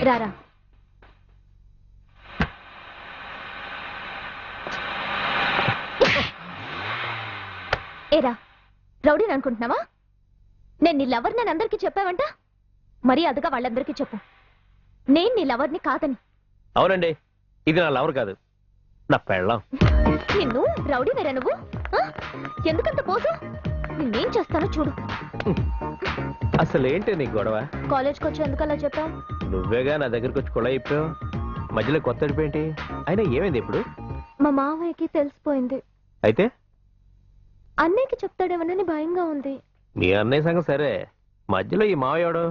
రారా. ఏరా రౌడీని అనుకుంటున్నావా? నేను నీ లవర్ నేను అందరికీ చెప్పావంట, మరీ అదుగా వాళ్ళందరికీ చెప్పు నేను నీ లవర్ని కాదని. అవునండి, ఇది నా లవర్ కాదు, నా పెళ్ళం. నిన్ను రౌడీ వేరా నువ్వు? ఎందుకంత పోసు? నిన్నేం చేస్తానో చూడు. అసలు ఏంటి నీ గొడవ? కాలేజ్కి వచ్చి ఎందుకు అలా చెప్పావు? నువ్వేగా నా దగ్గరకు వచ్చి కొలా అయిపోయావు, మధ్యలో కొత్త అడిపేంటి? అయినా ఏమైంది ఇప్పుడు? మా మావయ్యకి తెలిసిపోయింది. అయితే అన్నయ్యకి చెప్తాడేమోనని భయంగా ఉంది. నీ అన్నయ్య సంగతి సరే, మధ్యలో ఈ మావయ్యోడు